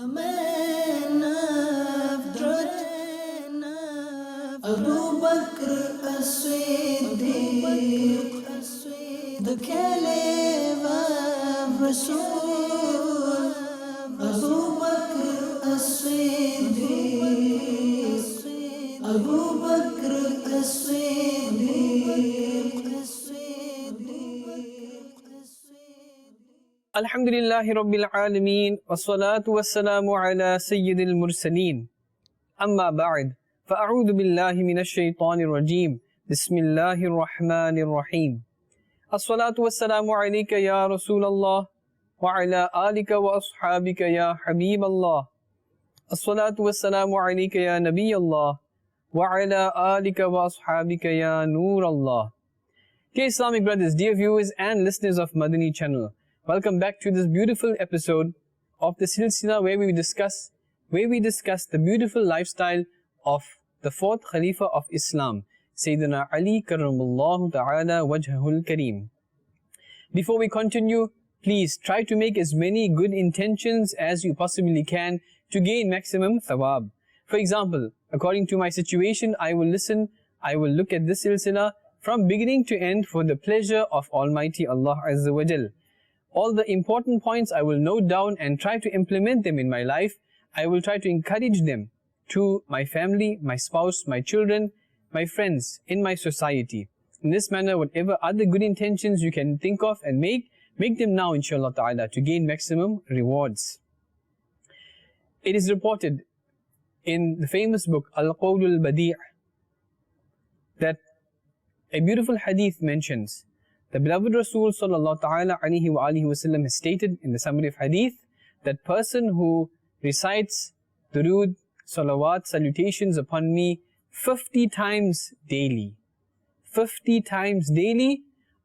The man of truth, Abu Bakr as-Siddiq, the Caliph of Rasul. Abu Bakr as-Siddiq, Abu Bakr as-Siddiq. Alhamdulillahi Rabbil Alameen, wassalatu wassalamu ala Sayyidil Mursaleen. Amma ba'd, fa'a'udhu billahi minash shaitanir rajim. Bismillahir Rahmanir Rahim. As-salatu wassalamu alayka ya Rasulallah, wa ala alika wa ashabika ya Habiballah. As-salatu wassalamu alayka ya Nabiyallah, wa ala alika wa ashabika ya Noorallah. Dear Islamic brothers, dear viewers and listeners of Madani channel, welcome back to this beautiful episode of the Silsila where we discuss the beautiful lifestyle of the fourth Khalifa of Islam, Sayyidina Ali Karamallahu Ta'ala Wajhahul Kareem. Before we continue, please try to make as many good intentions as you possibly can to gain maximum thawab. For example, according to my situation, I will look at this Silsila from beginning to end for the pleasure of Almighty Allah Azza wa Jal. All the important points I will note down and try to implement them in my life. I will try to encourage them to my family, my spouse, my children, my friends, in my society. In this manner, whatever other good intentions you can think of and make them now, inshallah ta'ala, to gain maximum rewards. It is reported in the famous book, Al-Qawlul Badi' that a beautiful hadith mentions the beloved Rasul sallallahu ta'ala alayhi wa alihi wasallam has stated in the summary of hadith that person who recites durood, salawat, salutations upon me 50 times daily,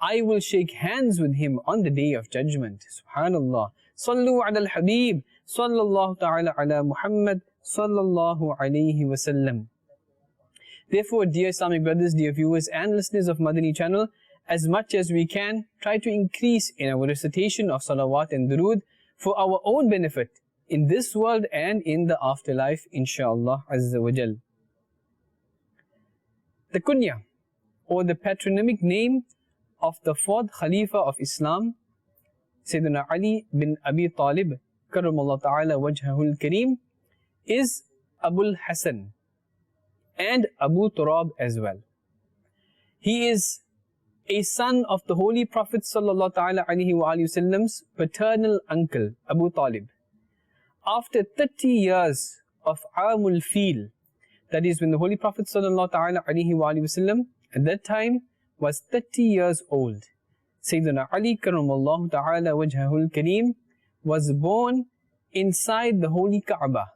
I will shake hands with him on the day of judgment. Subhanallah. Sallu ala al-Habib, sallallahu ta'ala ala Muhammad, sallallahu alayhi wasallam. Therefore, dear Islamic brothers, dear viewers and listeners of Madani channel, as much as we can, try to increase in our recitation of salawat and durood for our own benefit in this world and in the afterlife, inshaAllah Azza wa Jal. The kunya, or the patronymic name of the fourth Khalifa of Islam, Sayyidina Ali bin Abi Talib, Karamallahu Ta'ala Wajhahul Kareem, is Abul Hasan and Abu Turab as well. He is a son of the Holy Prophet sallallahu ta'ala alayhi wa sallam's paternal uncle, Abu Talib. After 30 years of Amul Fil, that is when the Holy Prophet sallallahu ta'ala alayhi wa sallam at that time was 30 years old, Sayyidina Ali Karamallahu Ta'ala Wajhahul Kareem was born inside the Holy Kaaba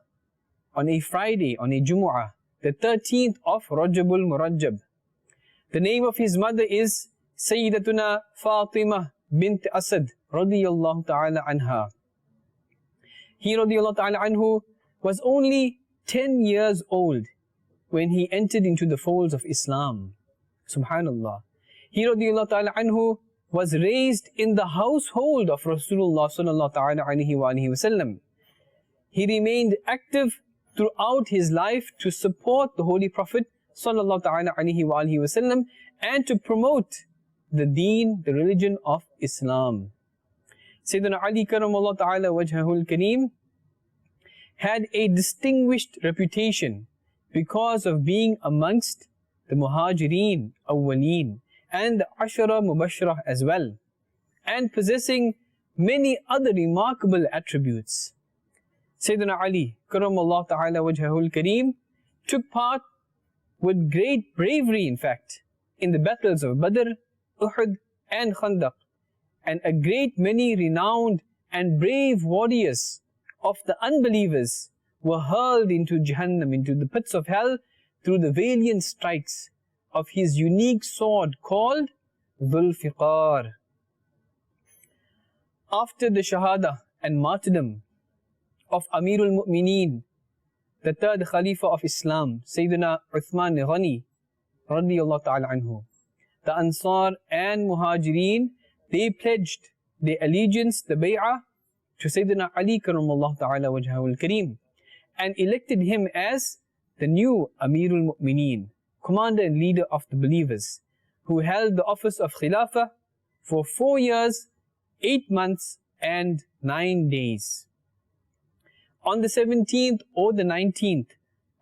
on a Friday, on a Jumu'ah, the 13th of Rajabul Murajjab. The name of his mother is Sayyidatuna Fatima bint Asad radiyallahu ta'ala anha. He radiyallahu ta'ala anhu was only 10 years old when he entered into the folds of Islam. Subhanallah. He radiyallahu ta'ala anhu was raised in the household of Rasulullah sallallahu ta'ala alayhi wa sallam. He remained active throughout his life to support the Holy Prophet sallallahu ta'ala alayhi wa sallam and to promote the deen, the religion of Islam. Sayyidina Ali Karamallahu Ta'ala Wajhahul Kareem had a distinguished reputation because of being amongst the Muhajireen Awwaleen and the Ashara Mubashara as well, and possessing many other remarkable attributes. Sayyidina Ali Karamallahu Ta'ala Wajhahul Kareem took part with great bravery, in fact, in the battles of Badr, Uhud and Khandaq, and a great many renowned and brave warriors of the unbelievers were hurled into Jahannam, into the pits of hell, through the valiant strikes of his unique sword called Dhul Fiqar. After the Shahada and martyrdom of Amirul Mu'mineen, the third Khalifa of Islam, Sayyidina Uthman Ghani, radiyallahu ta'ala anhu, the Ansar and Muhajireen, they pledged their allegiance, the bay'ah, to Sayyidina Ali Karamallahu Ta'ala Wajhahul Kareem and elected him as the new Amirul Mu'mineen, commander and leader of the believers, who held the office of Khilafah for 4 years, 8 months and 9 days. On the 17th or the 19th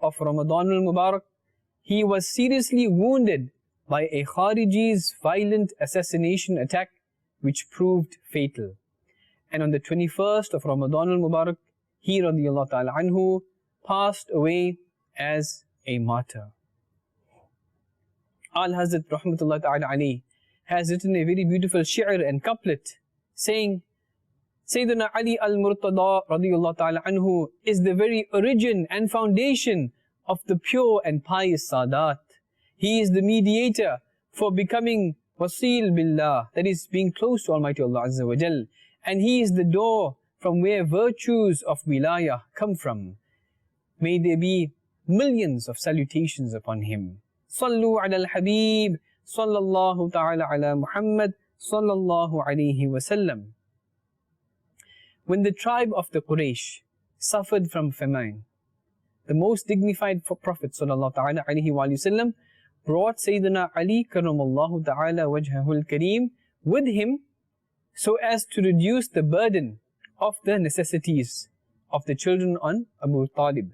of Ramadan al-Mubarak, he was seriously wounded by a Khariji's violent assassination attack which proved fatal. And on the 21st of Ramadan al-Mubarak, he radiyallahu ta'ala anhu passed away as a martyr. Al-Hazrat rahmatullahi ta'ala alayhi has written a very beautiful shi'r and couplet saying, Sayyidina Ali al-Murtada radiyallahu ta'ala anhu is the very origin and foundation of the pure and pious Sadat. He is the mediator for becoming wasil billah, that is being close to Almighty Allah Azza wa Jal. And he is the door from where virtues of wilayah come from. May there be millions of salutations upon him. Sallu ala al-Habib, sallallahu ta'ala ala Muhammad, sallallahu alayhi wa sallam. When the tribe of the Quraysh suffered from famine, the most dignified Prophet sallallahu ta'ala alayhi wa sallam brought Sayyidina Ali karamallahu ta'ala wajhahul kareem with him so as to reduce the burden of the necessities of the children on Abu Talib.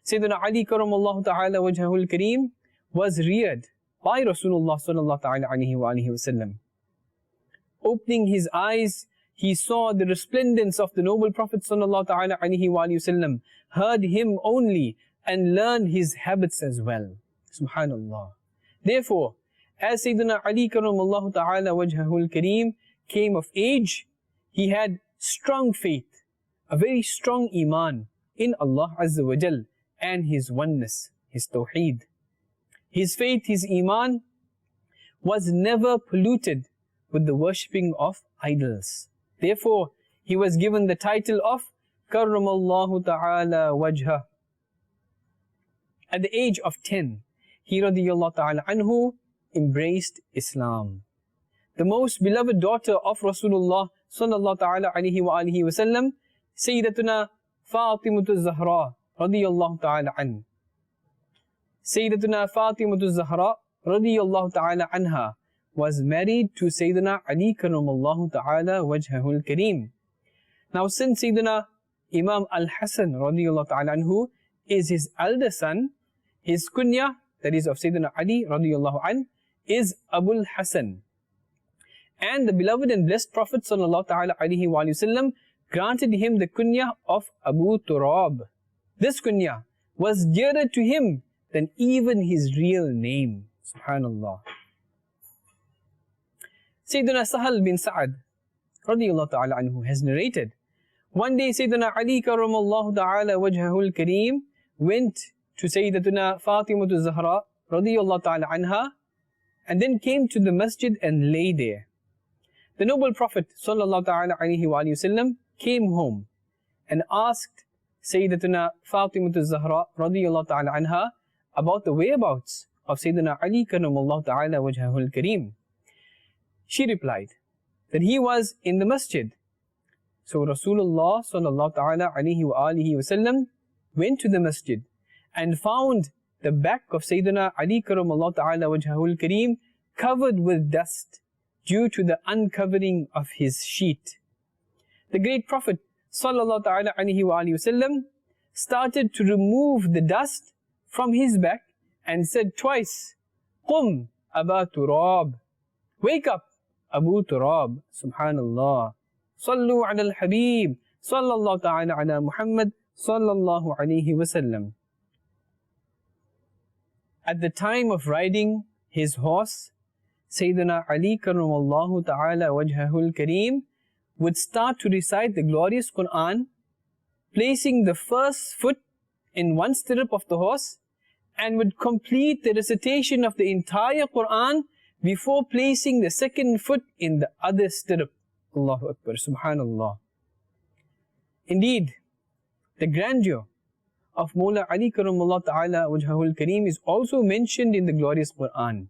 Sayyidina Ali karamallahu ta'ala wajhahul kareem was reared by Rasulullah sallallahu ta'ala alayhi wa sallam. Opening his eyes, he saw the resplendence of the noble Prophet sallallahu ta'ala alayhi wa sallam, heard him only and learned his habits as well. Subhanallah. Therefore, as Sayyidina Ali karamallahu ta'ala wajhahul kareem came of age, he had strong faith, a very strong iman in Allah Azza wa Jal and His oneness, His tawheed. His faith, his iman was never polluted with the worshipping of idols. Therefore, he was given the title of Karramallahu Ta'ala Wajha. At the age of 10, he radiyallahu ta'ala anhu embraced Islam. The most beloved daughter of Rasulullah sallallahu ta'ala alayhi wa alihi wa sallam, Sayyidatuna Fatimatu Zahra radiyallahu ta'ala anha. Sayyidatuna Fatimatu Zahra radiyallahu ta'ala anha was married to Sayyidina Ali karamallahu ta'ala wajhahul kareem. Now since Sayyidina Imam Al-Hasan radiyallahu ta'ala anhu is his elder son, his kunya, that is of Sayyidina Ali radiyallahu anh, is Abul Hasan. And the beloved and blessed Prophet sallallahu ta'ala alayhi wa sallam granted him the kunya of Abu Turab. This kunya was dearer to him than even his real name. Subhanallah. Sayyidina Sahal bin Sa'ad radiyallahu ta'ala anhu has narrated, one day Sayyidina Ali karamallahu ta'ala wajhahul kareem went to Sayyidatuna Fatimatu Zahra radiyallahu ta'ala anha and then came to the masjid and lay there. The noble Prophet sallallahu ta'ala alayhi wa sallam came home and asked Sayyidatuna Fatimatu Zahra radiyallahu ta'ala anha about the whereabouts of Sayyidina Ali karamallahu ta'ala wajhahul kareem. She replied that he was in the masjid. So Rasulullah sallallahu ta'ala alayhi wa alihi wa sallam went to the masjid and found the back of Sayyidina Ali karamallahu ta'ala wajhahul kareem covered with dust due to the uncovering of his sheet. The great Prophet sallallahu ta'ala alayhi wa alihi wa sallam started to remove the dust from his back and said twice, Qum Aba Turab, wake up Abu Turab. Subhanallah. Sallu ala al-Habib, sallallahu ta'ala ala Muhammad, sallallahu alayhi wa sallam. At the time of riding his horse, Sayyidina Ali karamallahu ta'ala wajhahul kareem would start to recite the glorious Quran, placing the first foot in one stirrup of the horse, and would complete the recitation of the entire Quran before placing the second foot in the other stirrup. Allahu Akbar, Subhanallah. Indeed, the grandeur of Mawla Ali karamallahu ta'ala wajhahul kareem is also mentioned in the glorious Quran.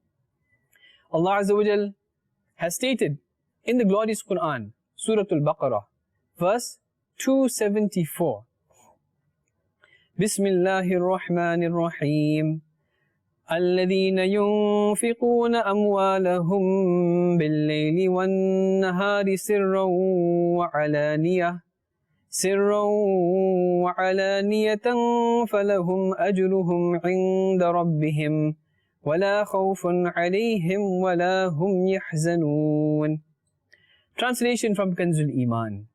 Allah Azza wa Jal has stated in the glorious Quran, Surah Al-Baqarah, verse 274. Bismillahir Rahmanir Rahim. الذين ينفقون أموالهم بالليل والنهار سرا وعلانية فلهم أجرهم عند ربهم ولا خوف عليهم ولا هم يحزنون. Translation from Kanzul Iman.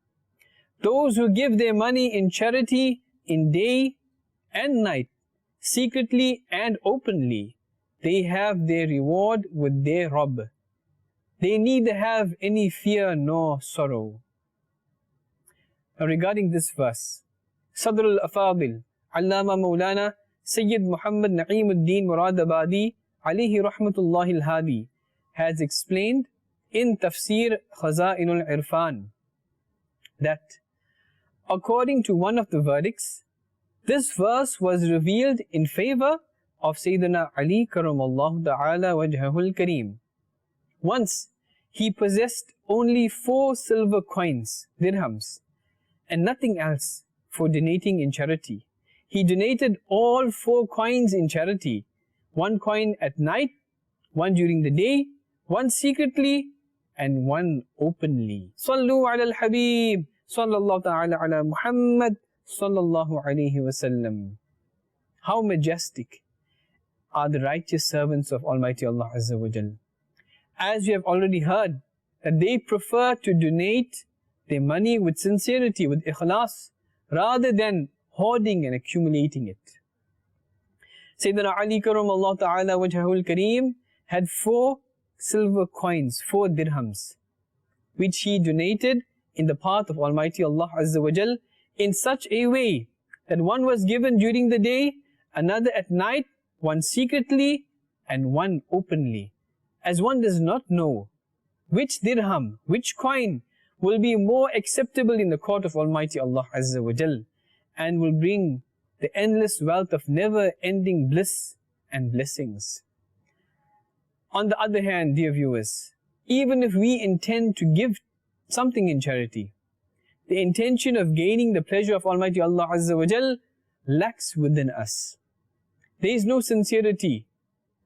Those who give their money in charity in day and night, secretly and openly, they have their reward with their Rabb. They neither have any fear nor sorrow. Now regarding this verse, Sadr al-Afadil, Allama Maulana Sayyid Muhammad Naeemuddin Muradabadi alayhi rahmatullahi al-Hadi has explained in Tafsir Khaza'inul Irfan that according to one of the verdicts, this verse was revealed in favor of Sayyidina Ali Karamallahu Ta'ala Wajhahul Kareem. Once he possessed only 4 silver coins, dirhams, and nothing else for donating in charity. He donated all 4 coins in charity, 1 coin at night, 1 during the day, 1 secretly, and 1 openly. Sallu ala al-Habib, sallallahu ta'ala ala Muhammad, sallallahu alayhi wasallam. How majestic are the righteous servants of Almighty Allah Azza wa Jal. As you have already heard, that they prefer to donate their money with sincerity, with ikhlas, rather than hoarding and accumulating it. Sayyidina Ali Karamallahu Ta'ala Wajhahul Kareem had 4 silver coins, 4 dirhams, which he donated in the path of Almighty Allah Azza wa Jal in such a way that 1 was given during the day, another at night, 1 secretly, and 1 openly. As one does not know which dirham, which coin will be more acceptable in the court of Almighty Allah Azza wa Jal and will bring the endless wealth of never-ending bliss and blessings. On the other hand, dear viewers, even if we intend to give something in charity, the intention of gaining the pleasure of Almighty Allah Azza wa Jal lacks within us. There is no sincerity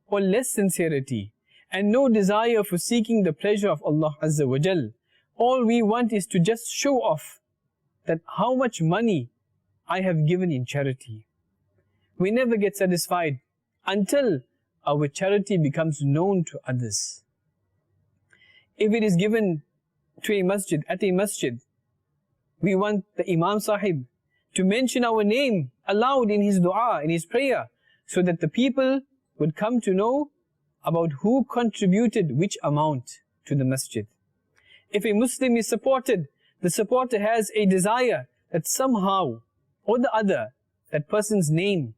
or less sincerity and no desire for seeking the pleasure of Allah Azza wa Jal. All we want is to just show off that how much money I have given in charity. We never get satisfied until our charity becomes known to others. If it is given to a masjid, at a masjid, we want the Imam Sahib to mention our name aloud in his dua, in his prayer, so that the people would come to know about who contributed which amount to the masjid. If a Muslim is supported, the supporter has a desire that somehow or the other, that person's name,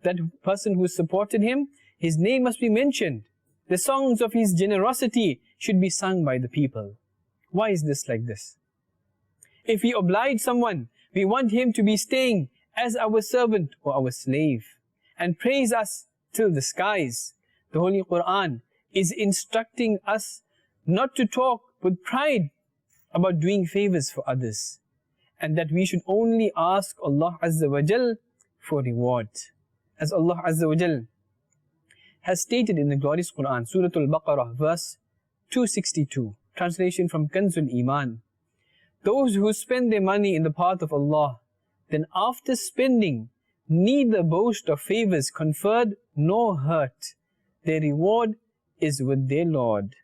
that person who supported him, his name must be mentioned. The songs of his generosity should be sung by the people. Why is this like this? If we oblige someone, we want him to be staying as our servant or our slave and praise us till the skies. The Holy Quran is instructing us not to talk with pride about doing favors for others, and that we should only ask Allah Azza wa Jal for reward. As Allah Azza wa Jal has stated in the glorious Quran, Surah Al-Baqarah, verse 262, translation from Kanzul Iman. Those who spend their money in the path of Allah, then after spending, neither boast of favors conferred nor hurt. Their reward is with their Lord.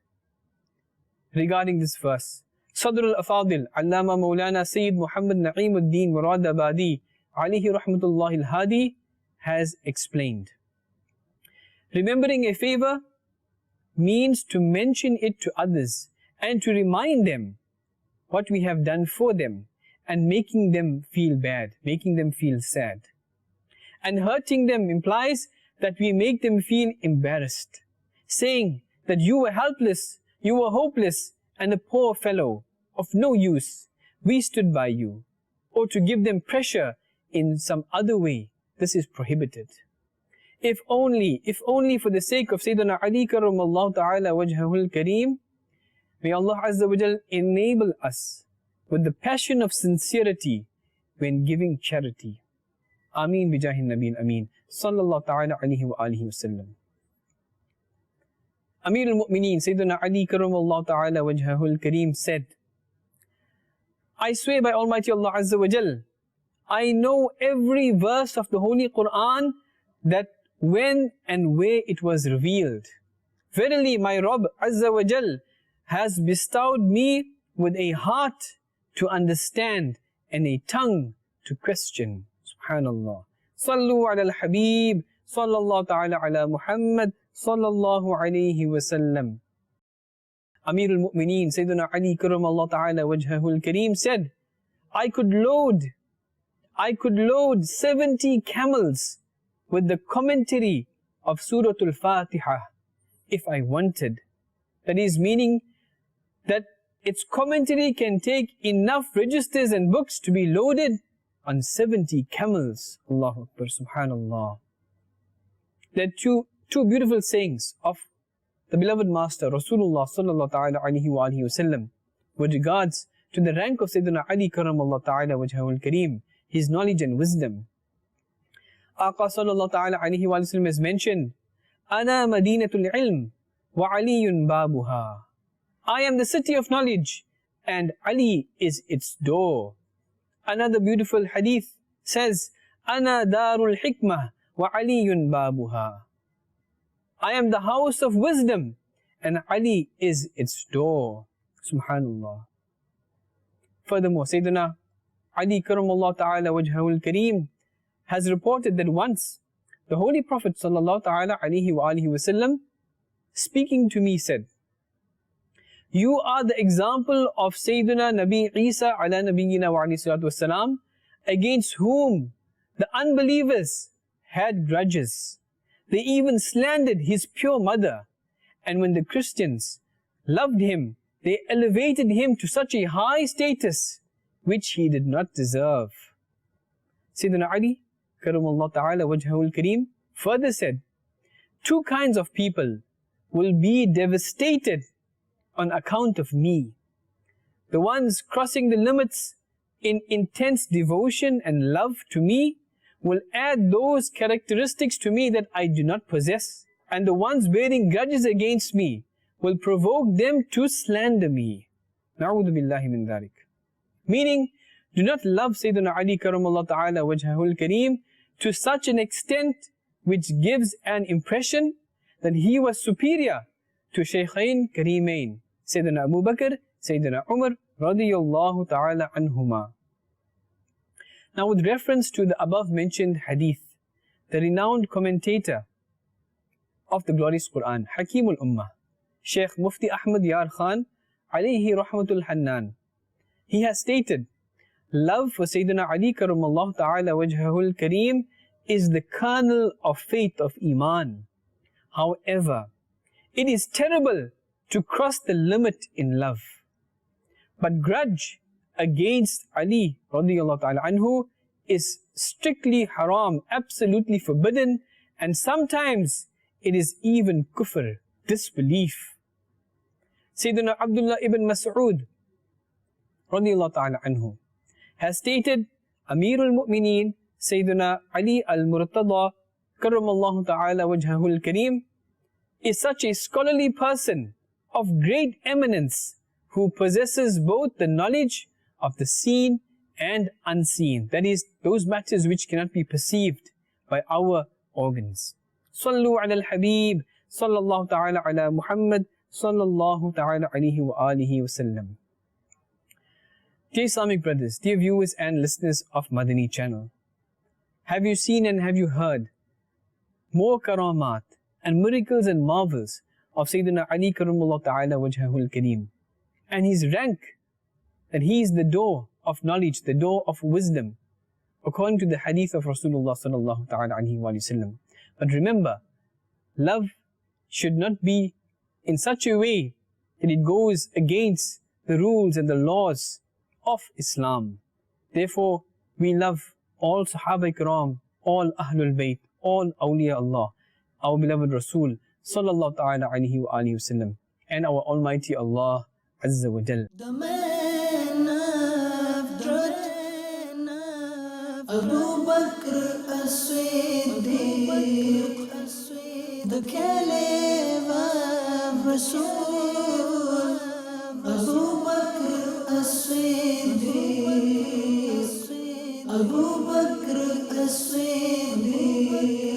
Regarding this verse, Sadr al-Afadil, Allama Maulana Sayyid Muhammad Naeemuddin Muradabadi alayhi rahmatullahi al-Hadi has explained. Remembering a favor means to mention it to others and to remind them what we have done for them, and making them feel bad, making them feel sad. And hurting them implies that we make them feel embarrassed, saying that you were helpless, you were hopeless, and a poor fellow of no use. We stood by you. Or to give them pressure in some other way. This is prohibited. If only for the sake of Sayyidina Ali Karamallahu Ta'ala Wajhahul Kareem, may Allah Azza wa Jal enable us with the passion of sincerity when giving charity. Ameen bijahin Nabiyyin Ameen. Sallallahu ta'ala alayhi wa alihi wa sallam. Amir al-Mu'mineen, Sayyidina Ali Karamallahu ta'ala wajhahul Kareem said, I swear by Almighty Allah Azza wa Jal, I know every verse of the Holy Quran, that when and where it was revealed. Verily, my Rabb Azza wa Jal has bestowed me with a heart to understand and a tongue to question. Subhanallah. Sallu ala al-Habib, sallallahu ta'ala ala Muhammad, sallallahu alayhi wa sallam. Amir al-Mu'mineen, Sayyidina Ali Karamallahu ta'ala wajhahul Kareem said, I could load 70 camels with the commentary of Surah Al-Fatiha if I wanted. That is, meaning that its commentary can take enough registers and books to be loaded on 70 camels. Allahu Akbar, subhanallah. There are two beautiful sayings of the beloved Master Rasulullah sallallahu ta'ala alayhi wa alihi wa sallam with regards to the rank of Sayyidina Ali Karamallahu ta'ala wajhahul Kareem, his knowledge and wisdom. Aqa sallallahu ta'ala alayhi wa sallam has mentioned, Ana madinatul ilm wa aliyun babuha. I am the city of knowledge and Ali is its door. Another beautiful hadith says, Ana darul hikmah wa aliyun babuha. I am the house of wisdom and Ali is its door. Subhanallah. Furthermore, Sayyidina Ali Karamallahu ta'ala wajhahul Kareem has reported that once the Holy Prophet sallallahu ta'ala alayhi wa alihi wa sallam, speaking to me, said, You are the example of Sayyidina Nabi Isa ala nabiyyina wa alayhi salatu wasalam, against whom the unbelievers had grudges. They even slandered his pure mother. And when the Christians loved him, they elevated him to such a high status which he did not deserve. Sayyidina Ali Karamallahu ta'ala wajhahul Kareem further said, Two kinds of people will be devastated on account of me. The ones crossing the limits in intense devotion and love to me will add those characteristics to me that I do not possess. And the ones bearing grudges against me will provoke them to slander me. Na'udhu billahi min dharik. Meaning, do not love Sayyidina Ali Karamallahu ta'ala wajhahul Kareem to such an extent which gives an impression that he was superior to Shaykhain Kareemain, Sayyidina Abu Bakr, Sayyidina Umar, radiyallahu ta'ala anhuma. Now, with reference to the above mentioned hadith, the renowned commentator of the glorious Quran, Hakimul Ummah, Shaykh Mufti Ahmad Yar Khan, alayhi rahmatul Hannan, he has stated, love for Sayyidina Ali Karamallahu ta'ala wajhahul Kareem is the kernel of faith of Iman. However, it is terrible to cross the limit in love. But grudge against Ali radiyallahu ta'ala anhu is strictly haram, absolutely forbidden, and sometimes it is even kufr, disbelief. Sayyidina Abdullah ibn Mas'ud radiyallahu ta'ala anhu has stated, Amirul Mu'mineen Sayyidina Ali al-Murtada Karamallahu ta'ala wajhahul Kareem is such a scholarly person of great eminence who possesses both the knowledge of the seen and unseen, that is, those matters which cannot be perceived by our organs. Sallu ala al-Habib, sallallahu ta'ala ala Muhammad, sallallahu ta'ala alayhi wa alihi wa sallam. Dear Islamic brothers, dear viewers and listeners of Madani channel, have you seen and have you heard more karamat and miracles and marvels of Sayyidina Ali Karamallahu ta'ala wajhahul Kareem, and his rank, that he is the door of knowledge, the door of wisdom, according to the hadith of Rasulullah sallallahu ta'ala alayhi wa sallam. But remember, love should not be in such a way that it goes against the rules and the laws of Islam. Therefore, we love all Sahaba Kiram, all Ahlul Bayt, all Awliya Allah, our beloved Rasul sallallahu ta'ala alayhi wa alihi wa sallam, and our Almighty Allah Azza wa Jal. The man of truth. Abu Bakr as-Siddiq, the Caliph of Rasul. Abu Bakr as-Siddiq, Abu Bakr as-Siddiq.